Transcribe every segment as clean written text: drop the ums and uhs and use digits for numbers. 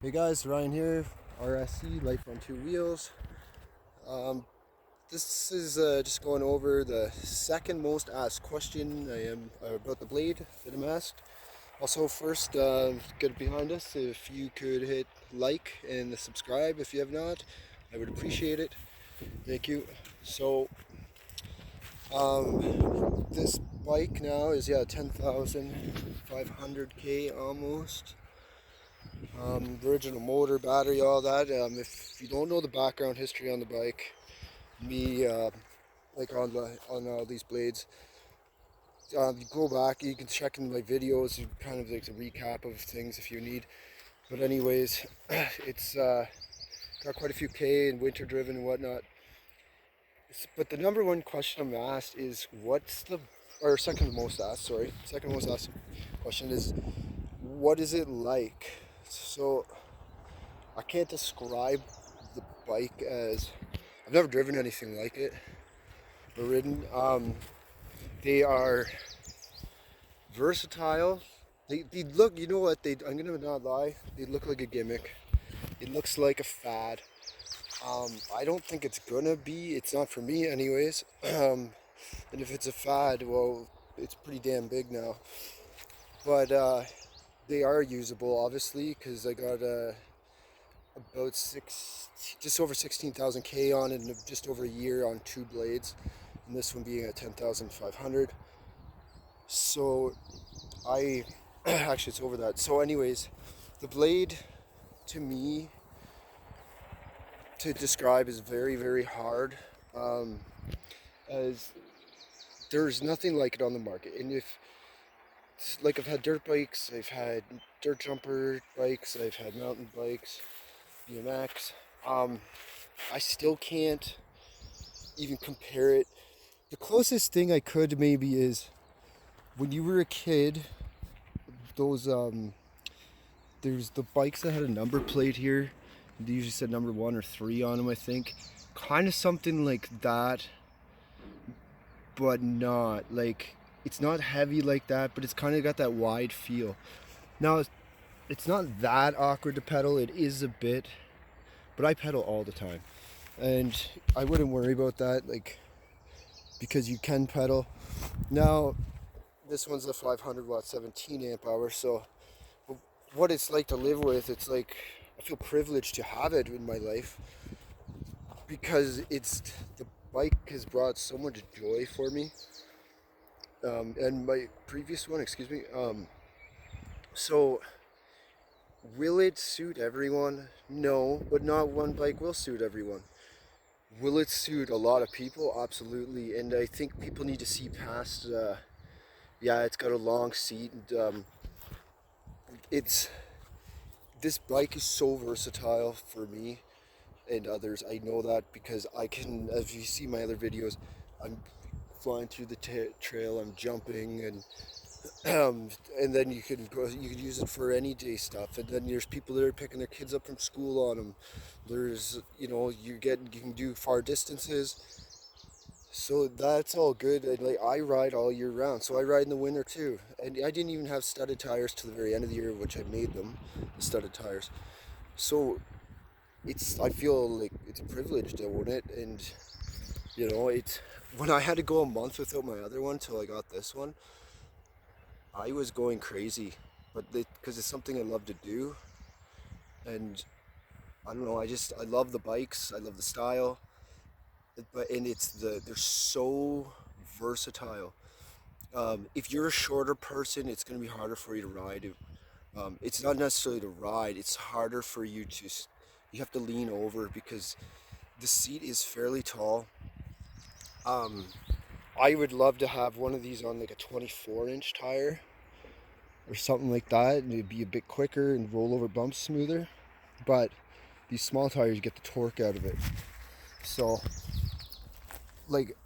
Hey guys, Ryan here, RSC Life on Two Wheels. This is just going over the second most asked question I am about the blade that I'm asked. Also, first, get behind us. If you could hit like and subscribe if you have not, I would appreciate it. Thank you. So, this bike now is 10,500k almost. Original motor, battery, all that. If you don't know the background history on the bike, me like on all these blades, you go back, you can check in my videos, kind of like a recap of things if you need. But anyways, it's got quite a few K and winter driven and whatnot. But the number one question I'm asked is second most asked question is, what is it like? So I can't describe the bike as, I've never driven anything like it or ridden. They are versatile. They look, you know what, I'm gonna not lie, they look like a gimmick. It looks like a fad. I don't think it's gonna be, it's not for me anyways. And if it's a fad, well, it's pretty damn big now. But they are usable, obviously, because I got about just over 16,000 K on it in just over a year on two blades, and this one being at 10,500. So actually it's over that. So anyways, the blade to me to describe is very, very hard, as there's nothing like it on the market. And I've had dirt bikes, I've had dirt jumper bikes, I've had mountain bikes, BMX. I still can't even compare it. The closest thing I could maybe is when you were a kid, those there's the bikes that had a number plate here. They usually said number 1 or 3 on them, I think. Kind of something like that, but not like, it's not heavy like that, but it's kind of got that wide feel. Now, it's not that awkward to pedal. It is a bit, but I pedal all the time, and I wouldn't worry about that, like, because you can pedal. Now, this one's a 500 watt 17 amp hour, so what it's like to live with, it's like, I feel privileged to have it in my life, because the bike has brought so much joy for me. And my previous one, excuse me. So will it suit everyone? No, but not one bike will suit everyone. Will it suit a lot of people? Absolutely. And I think people need to see past, it's got a long seat, and this bike is so versatile for me and others. I know that because I can, as you see my other videos, I'm flying through the trail, I'm jumping, and then you can use it for any day stuff. And then there's people that are picking their kids up from school on them. There's, you can do far distances. So that's all good. And like, I ride all year round, so I ride in the winter too. And I didn't even have studded tires to the very end of the year, which I made them, the studded tires. So I feel like it's a privilege to own it. And it's, when I had to go a month without my other one till I got this one, I was going crazy, but because it's something I love to do, and I don't know, I love the bikes, I love the style, and they're so versatile. If you're a shorter person, it's going to be harder for you to ride. It's not necessarily to ride, it's harder for you you have to lean over because the seat is fairly tall. I would love to have one of these on like a 24-inch tire or something like that, and it'd be a bit quicker and roll over bumps smoother. But these small tires, you get the torque out of it. So, like,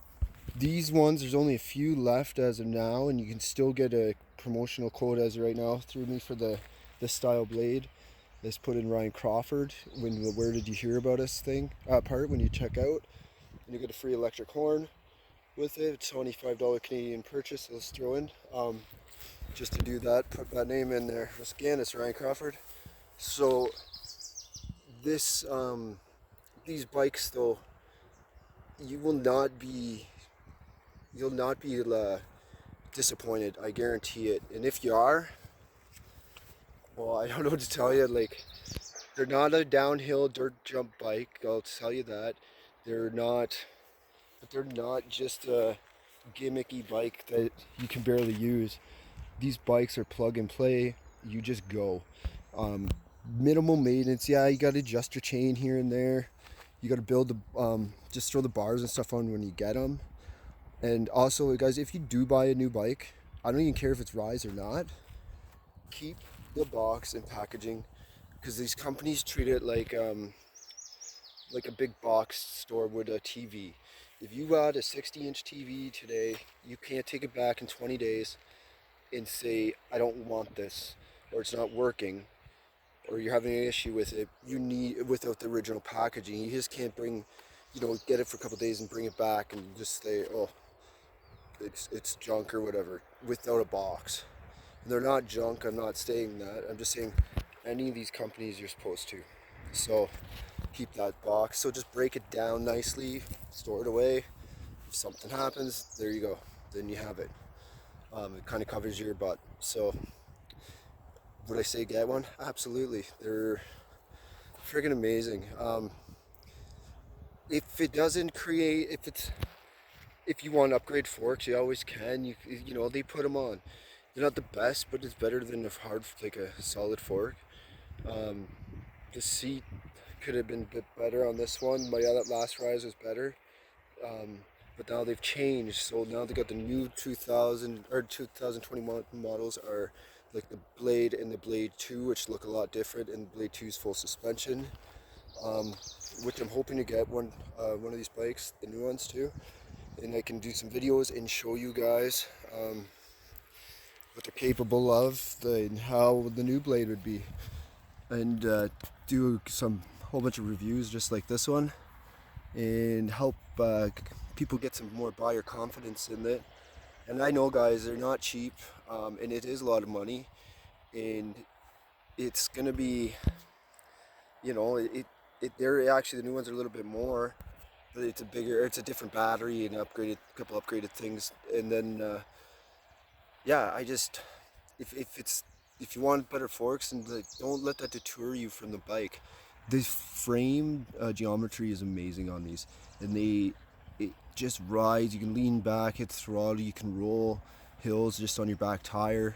these ones, there's only a few left as of now, and you can still get a promotional code as of right now through me for this style blade. Let's put in Ryan Crawford when the "Where Did You Hear About Us" part when you check out, and you get a free electric horn with it. It's $25 Canadian purchase. Let's throw in, just to do that, put that name in there. Once again, it's Ryan Crawford. So this these bikes though, you will not be you'll not be disappointed, I guarantee it. And if you are, well, I don't know what to tell you. Like, they're not a downhill dirt jump bike, I'll tell you that. They're not, but they're not just a gimmicky bike that you can barely use. These bikes are plug and play. You just go. Minimal maintenance. Yeah, you got to adjust your chain here and there. You got to build the just throw the bars and stuff on when you get them. And also, guys, if you do buy a new bike, I don't even care if it's Rize or not, keep the box and packaging, because these companies treat it like a big box store would a TV. If you got a 60-inch TV today, you can't take it back in 20 days and say, I don't want this, or it's not working, or you're having an issue with it. You need, without the original packaging, you just can't bring, get it for a couple days and bring it back and just say, oh, it's junk or whatever, without a box. And they're not junk, I'm not saying that. I'm just saying any of these companies you're supposed to. So keep that box. So just break it down nicely, store it away. If something happens, there you go. Then you have it. It kind of covers your butt. So would I say get one? Absolutely. They're friggin' amazing. If it doesn't create, if you want to upgrade forks, you always can. They put them on. They're not the best, but it's better than a solid fork. The seat could have been a bit better on this one. My other last Rize was better, but now they've changed. So now they got the new 2021 models are like the Blade and the Blade 2, which look a lot different, and Blade 2's full suspension, which I'm hoping to get one of these bikes, the new ones too, and I can do some videos and show you guys what they're capable of, and how the new Blade would be, and do some whole bunch of reviews just like this one, and help people get some more buyer confidence in it. And I know, guys, they're not cheap, and it is a lot of money, and it's gonna be, they're actually, the new ones are a little bit more, but it's a different battery and couple upgraded things, and then yeah, if you want better forks, and don't let that deter you from the bike. The frame geometry is amazing on these, and it just rides. You can lean back, hit the throttle, you can roll hills just on your back tire.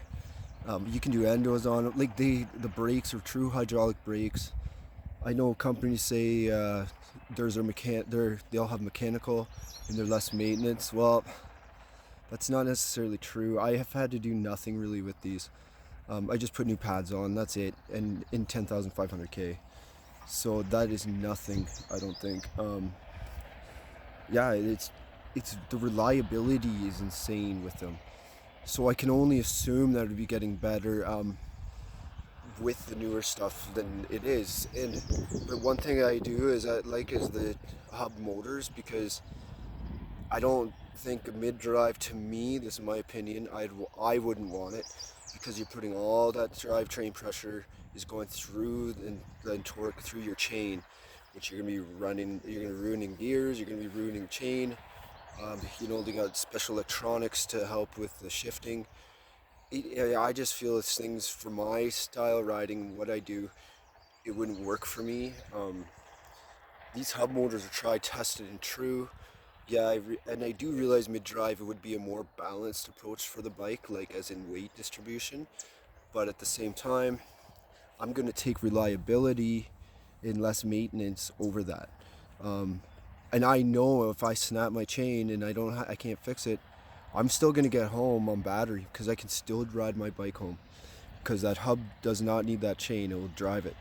You can do endos on it. Like the brakes are true hydraulic brakes. I know companies say they'll have mechanical and they're less maintenance. Well, that's not necessarily true. I have had to do nothing really with these. I just put new pads on, that's it, and in 10,500K. So that is nothing, I don't think. Yeah, it's the reliability is insane with them. So I can only assume that it would be getting better with the newer stuff than it is. But one thing I do is the hub motors, because I don't think a mid-drive, to me, this is my opinion, I wouldn't want it, because you're putting all that drivetrain pressure is going through and then torque through your chain, which you're gonna be ruining gears, you're gonna be ruining chain. They got special electronics to help with the shifting. I just feel it's things for my style riding, what I do, it wouldn't work for me. These hub motors are tried, tested, and true. Yeah, and I do realize mid-drive it would be a more balanced approach for the bike, like as in weight distribution. But at the same time, I'm gonna take reliability and less maintenance over that. And I know if I snap my chain and I can't fix it, I'm still gonna get home on battery, because I can still ride my bike home, because that hub does not need that chain, it will drive it.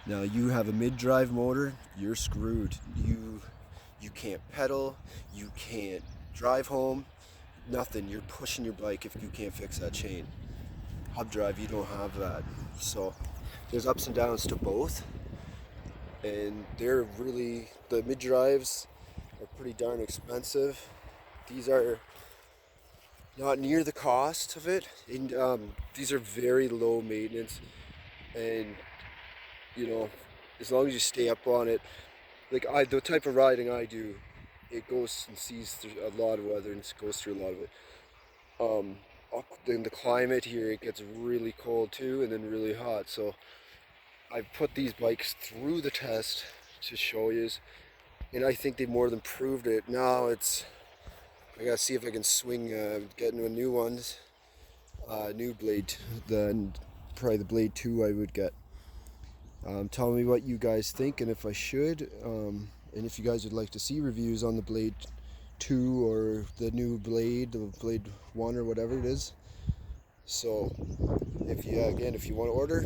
Now you have a mid-drive motor, you're screwed. You can't pedal, you can't drive home, nothing. You're pushing your bike if you can't fix that chain. Hub drive, you don't have that. So there's ups and downs to both, and the mid-drives are pretty darn expensive. These are not near the cost of it, and these are very low maintenance, and as long as you stay up on it. Like the type of riding I do, it goes and sees through a lot of weather and it goes through a lot of it. In the climate here, it gets really cold too, and then really hot. So I've put these bikes through the test to show you, and I think they more than proved it. Now I gotta see if I can swing, get into a new one, new blade, probably the Blade 2 I would get. Tell me what you guys think and if I should, and if you guys would like to see reviews on the Blade 2 or the new Blade, the Blade 1 or whatever it is. So if you want to order,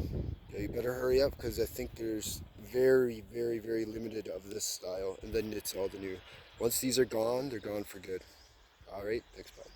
you better hurry up, because I think there's very, very, very limited of this style, and then it's all the new. Once these are gone, they're gone for good. Alright, thanks, bye.